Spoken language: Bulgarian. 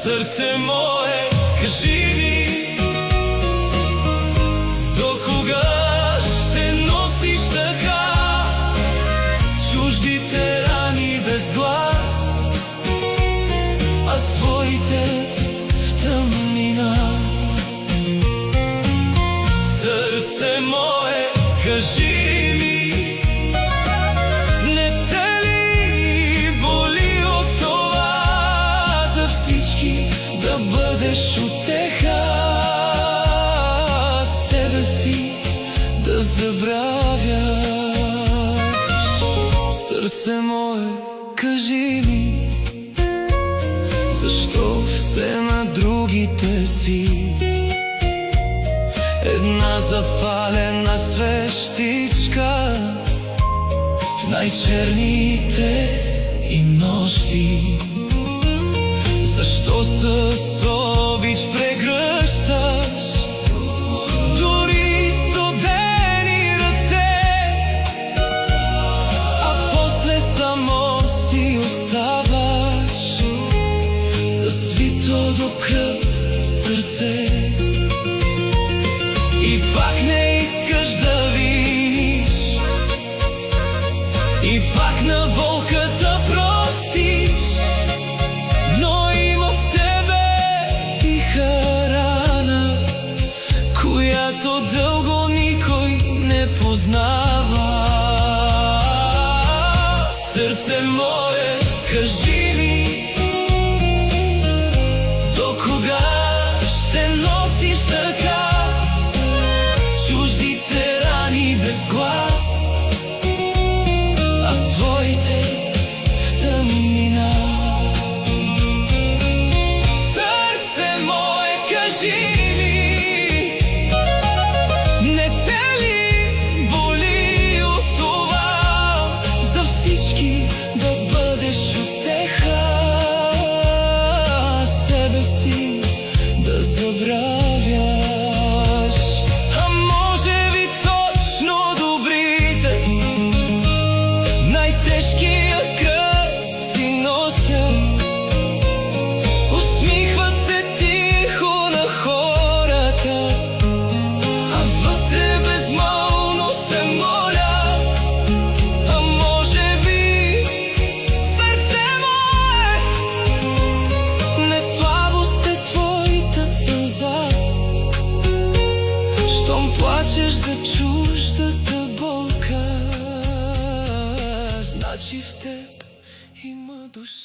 Сърце мое, кажи ми, до кога ще носиш така чуждите рани без глас, а своите в тъмнина? Сърце мое, кажи ми, не те ли боли от това за всички да бъдеш утеха, себе си да забравяш? Сърце мое, кажи ми, защо все на другите си една запалена свещичка в най-черните им нощи? Защо с обич прегръщаш дори студени ръце, а после само си оставаш със свито до кръв сърце? И пак не искаш да видиш, и пак на болката простиш, но има в тебе тиха рана, която дълго никой не познава. Сърце мое, кажи ми, до кога ще носиш така чуждите рани без глас, а своите в тъмнина? Сърце мое, кажи ми, не те ли боли от това за всички да бъдеш утеха, себе си да забравяш? Най-тежкия кръст си нося, усмихват се тихо на хората, а вътре безмълвно се молят. А може би, сърце мое, не слабост е твоята сълза, щом плачеш за чуждата болка, значи в теб има душа.